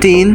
3،